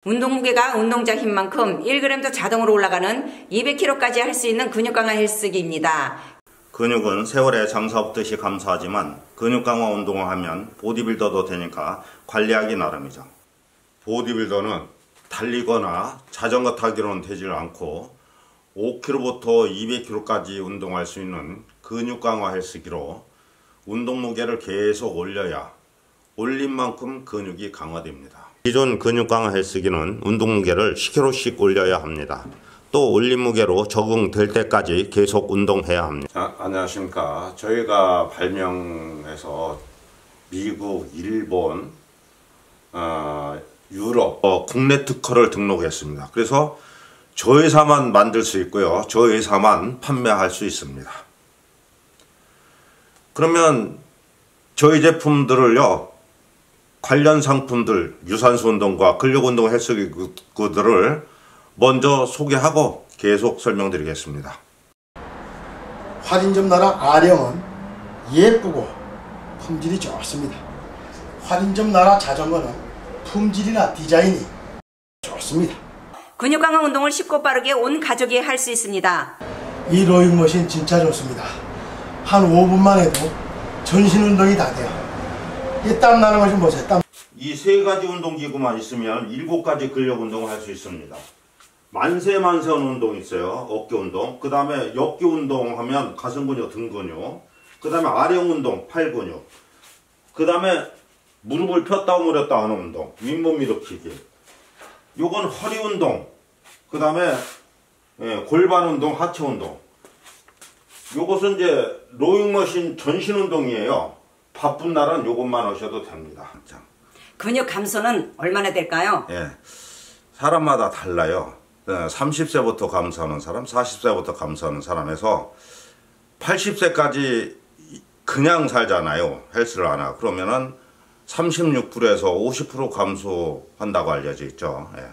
운동 무게가 운동자 힘만큼 1g도 자동으로 올라가는 200kg까지 할 수 있는 근육 강화 헬스기입니다. 근육은 세월에 장사 없듯이 감사하지만 근육 강화 운동을 하면 보디빌더도 되니까 관리하기 나름이죠. 보디빌더는 달리거나 자전거 타기로는 되질 않고 5kg부터 200kg까지 운동할 수 있는 근육 강화 헬스기로 운동 무게를 계속 올려야 올린 만큼 근육이 강화됩니다. 기존 근육 강화 헬스기는 운동 무게를 10kg씩 올려야 합니다. 또 올린 무게로 적응될 때까지 계속 운동해야 합니다. 안녕하십니까. 저희가 발명해서 미국, 일본, 유럽 국내 특허를 등록했습니다. 그래서 저회사만 만들 수 있고요. 저회사만 판매할 수 있습니다. 그러면 저희 제품들을요, 관련 상품들, 유산소 운동과 근력 운동 헬스기구들을 먼저 소개하고 계속 설명드리겠습니다. 할인점 나라 아령은 예쁘고 품질이 좋습니다. 할인점 나라 자전거는 품질이나 디자인이 좋습니다. 근육 강화 운동을 쉽고 빠르게 온 가족이 할 수 있습니다. 이 로잉머신 진짜 좋습니다. 한 5분만 해도 전신 운동이 다 돼요. 이 땀 나는 거 좀 보세요. 땀. 이 세 가지 운동기구만 있으면 7가지 근력 운동을 할 수 있습니다. 만세원 운동이 있어요. 어깨 운동. 그 다음에 역기 운동 하면 가슴 근육, 등 근육. 그 다음에 아령 운동, 팔 근육. 그 다음에 무릎을 폈다 오므렸다 하는 운동. 윗몸 일으키기. 요건 허리 운동. 그 다음에 골반 운동, 하체 운동. 요것은 이제 로잉머신 전신 운동이에요. 바쁜 날은 요것만 하셔도 됩니다. 근육 감소는 얼마나 될까요? 예, 사람마다 달라요. 30세부터 감소하는 사람, 40세부터 감소하는 사람에서 80세까지 그냥 살잖아요. 헬스를 안 하고. 그러면은 36%에서 50% 감소한다고 알려져 있죠. 예.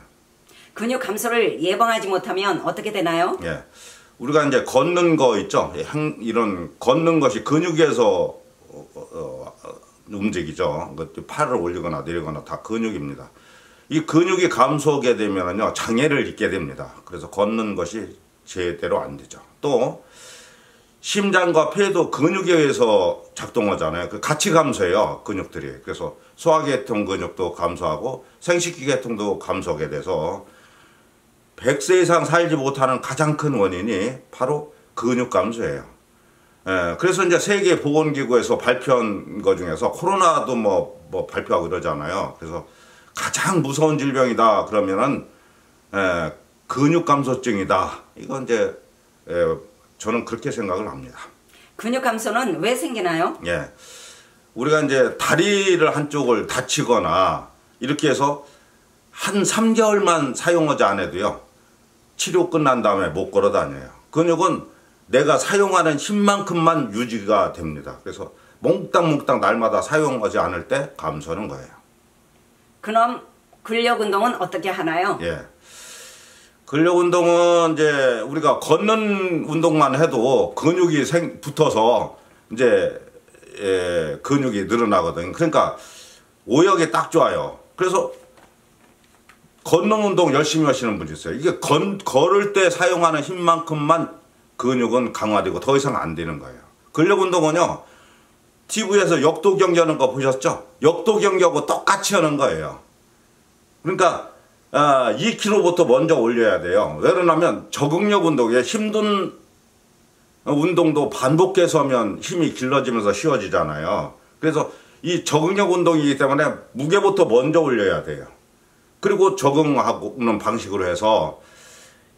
근육 감소를 예방하지 못하면 어떻게 되나요? 예, 우리가 이제 걷는 거 있죠. 이런 걷는 것이 근육에서 움직이죠. 팔을 올리거나 내리거나 다 근육입니다. 이 근육이 감소하게 되면요, 장애를 입게 됩니다. 그래서 걷는 것이 제대로 안 되죠. 또 심장과 폐도 근육에 의해서 작동하잖아요. 같이 감소해요, 근육들이. 그래서 소화계통 근육도 감소하고 생식기계통도 감소하게 돼서 100세 이상 살지 못하는 가장 큰 원인이 바로 근육 감소예요. 예, 그래서 이제 세계보건기구에서 발표한 것 중에서 코로나도 뭐 발표하고 그러잖아요. 그래서 가장 무서운 질병이다 그러면은 근육 감소증이다. 이건 이제 저는 그렇게 생각을 합니다. 근육 감소는 왜 생기나요? 예, 우리가 이제 다리를 한쪽을 다치거나 이렇게 해서 한 3개월만 사용하지 않아도요, 치료 끝난 다음에 못 걸어 다녀요. 근육은 내가 사용하는 힘만큼만 유지가 됩니다. 그래서 몽땅몽땅 날마다 사용하지 않을 때 감소하는 거예요. 그럼 근력 운동은 어떻게 하나요? 예, 근력 운동은 이제 우리가 걷는 운동만 해도 근육이 붙어서 이제 근육이 늘어나거든요. 그러니까 오역이 딱 좋아요. 그래서 걷는 운동 열심히 하시는 분이 있어요. 이게 걸을 때 사용하는 힘만큼만 근육은 강화되고 더 이상 안 되는 거예요. 근력 운동은요, TV에서 역도 경기 하는 거 보셨죠? 역도 경기하고 똑같이 하는 거예요. 그러니까 2kg부터 먼저 올려야 돼요. 왜 그러냐면 적응력 운동에 힘든 운동도 반복해서 하면 힘이 길러지면서 쉬워지잖아요. 그래서 이 적응력 운동이기 때문에 무게부터 먼저 올려야 돼요. 그리고 적응하는 방식으로 해서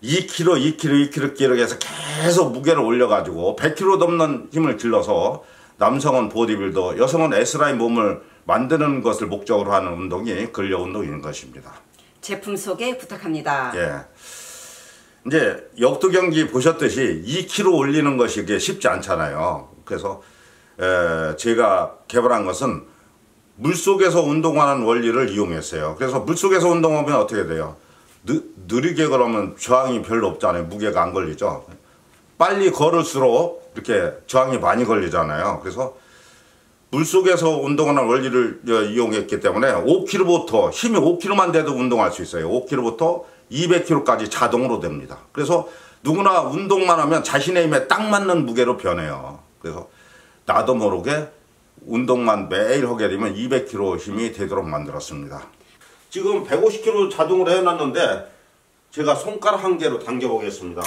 2kg 해서 계속 무게를 올려가지고 100kg 넘는 힘을 길러서 남성은 보디빌더, 여성은 S라인 몸을 만드는 것을 목적으로 하는 운동이 근력 운동인 것입니다. 제품 소개 부탁합니다. 예, 이제 역도 경기 보셨듯이 2kg 올리는 것이 쉽지 않잖아요. 그래서 제가 개발한 것은 물속에서 운동하는 원리를 이용했어요. 그래서 물속에서 운동하면 어떻게 돼요? 느리게 걸으면 저항이 별로 없잖아요. 무게가 안 걸리죠. 빨리 걸을수록 이렇게 저항이 많이 걸리잖아요. 그래서 물속에서 운동하는 원리를 이용했기 때문에 5kg부터 힘이 5kg만 돼도 운동할 수 있어요. 5kg부터 200kg까지 자동으로 됩니다. 그래서 누구나 운동만 하면 자신의 힘에 딱 맞는 무게로 변해요. 그래서 나도 모르게 운동만 매일 하게 되면 200kg 힘이 되도록 만들었습니다. 지금 150kg 자동으로 해놨는데 제가 손가락 한 개로 당겨 보겠습니다.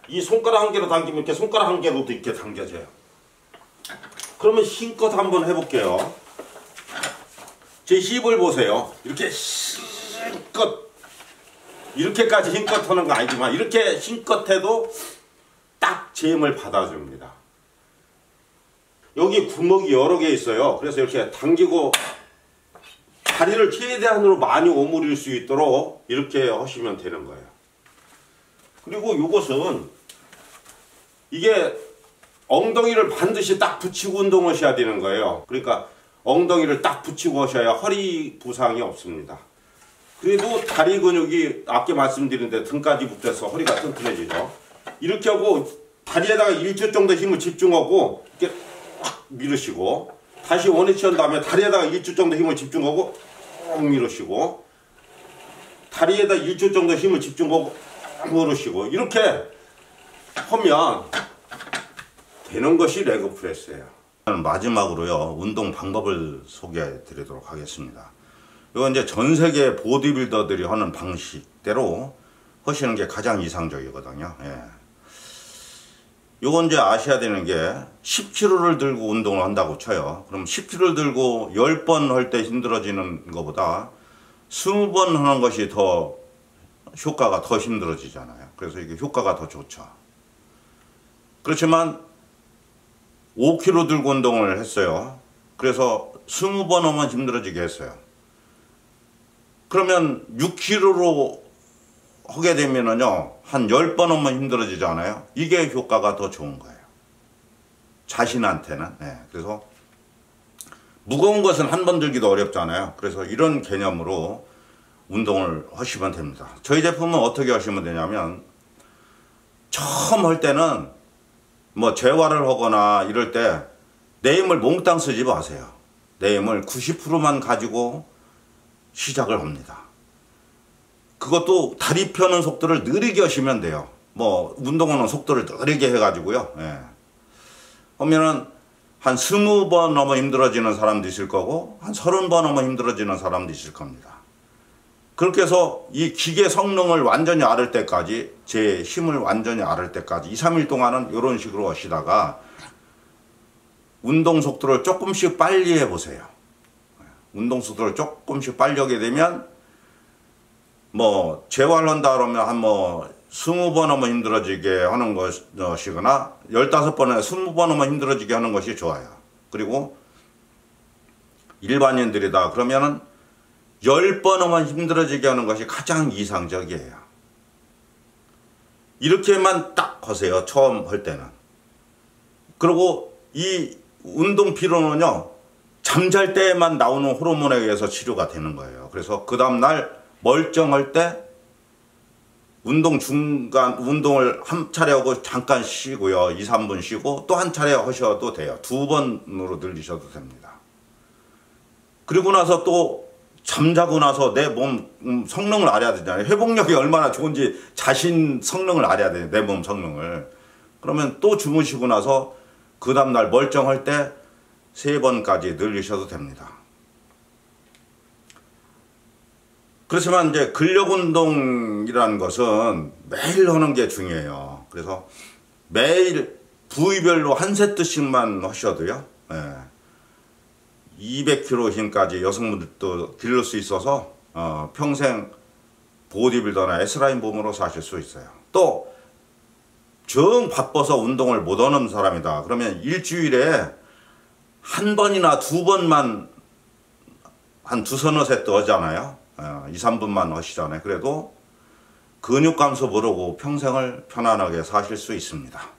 이 손가락 한 개로 당기면 이렇게 손가락 한 개로도 이렇게 당겨져요. 그러면 힘껏 한번 해볼게요. 제 힙을 보세요. 이렇게 힘껏, 이렇게까지 힘껏 하는 거 아니지만 이렇게 힘껏 해도 딱 제 힘을 받아줍니다. 여기 구멍이 여러 개 있어요. 그래서 이렇게 당기고 다리를 최대한으로 많이 오므릴 수 있도록 이렇게 하시면 되는 거예요. 그리고 이것은 이게 엉덩이를 반드시 딱 붙이고 운동을 하셔야 되는 거예요. 그러니까 엉덩이를 딱 붙이고 하셔야 허리 부상이 없습니다. 그래도 다리 근육이 아까 말씀드린 데 등까지 붙어서 허리가 튼튼해지죠. 이렇게 하고 다리에다가 1초 정도 힘을 집중하고 이렇게 확 밀으시고 다시 원위치 한 다음에 다리에다가 1초 정도 힘을 집중하고 쭉 밀으시고 다리에다 1초 정도 힘을 집중하고 밀으시고 이렇게 하면 되는 것이 레그 프레스예요. 마지막으로요, 운동 방법을 소개해 드리도록 하겠습니다. 이건 이제 전 세계 보디빌더들이 하는 방식대로 하시는 게 가장 이상적이거든요. 예. 요건 이제 아셔야 되는 게 10kg를 들고 운동을 한다고 쳐요. 그럼 10kg를 들고 10번 할 때 힘들어지는 것보다 20번 하는 것이 더 효과가 더 힘들어지잖아요. 그래서 이게 효과가 더 좋죠. 그렇지만 5kg 들고 운동을 했어요. 그래서 20번 하면 힘들어지게 했어요. 그러면 6kg로 하게 되면은요, 한 10번 하면 힘들어지잖아요. 이게 효과가 더 좋은 거예요. 자신한테는. 네. 그래서 무거운 것은 한 번 들기도 어렵잖아요. 그래서 이런 개념으로 운동을 하시면 됩니다. 저희 제품은 어떻게 하시면 되냐면, 처음 할 때는 뭐 재활을 하거나 이럴 때 내 힘을 몽땅 쓰지 마세요. 내 힘을 90%만 가지고 시작을 합니다. 그것도 다리 펴는 속도를 느리게 하시면 돼요. 뭐 운동하는 속도를 느리게 해가지고요. 예. 그러면은 한 20번 넘어 힘들어지는 사람도 있을 거고 한 30번 넘어 힘들어지는 사람도 있을 겁니다. 그렇게 해서 이 기계 성능을 완전히 앓을 때까지, 제 힘을 완전히 앓을 때까지 2, 3일 동안은 이런 식으로 하시다가 운동 속도를 조금씩 빨리 해보세요. 운동 속도를 조금씩 빨리 하게 되면 뭐 재활한다 그러면 한 뭐 20번 하면 힘들어지게 하는 것이거나 15번에 20번 하면 힘들어지게 하는 것이 좋아요. 그리고 일반인들이다 그러면은 10번 하면 힘들어지게 하는 것이 가장 이상적이에요. 이렇게만 딱 하세요. 처음 할 때는. 그리고 이 운동 피로는요, 잠잘 때만 나오는 호르몬에 의해서 치료가 되는 거예요. 그래서 그 다음날 멀쩡할 때 운동 중간 운동을 한 차례 하고 잠깐 쉬고요. 2, 3분 쉬고 또 한 차례 하셔도 돼요. 2번으로 늘리셔도 됩니다. 그리고 나서 또 잠자고 나서 내 몸 성능을 알아야 되잖아요. 회복력이 얼마나 좋은지 자신 성능을 알아야 돼요. 내 몸 성능을. 그러면 또 주무시고 나서 그 다음날 멀쩡할 때 3번까지 늘리셔도 됩니다. 그렇지만 이제 근력 운동이라는 것은 매일 하는 게 중요해요. 그래서 매일 부위별로 한 세트씩만 하셔도요, 200kg 힘까지 여성분들도 기를 수 있어서 평생 보디빌더나 S라인 몸으로 사실 수 있어요. 또 정 바빠서 운동을 못 하는 사람이다 그러면 일주일에 한 번이나 2번만 한 2서너 세트 하잖아요. 2, 3분만 하시잖아요. 그래도 근육 감소 모르고 평생을 편안하게 사실 수 있습니다.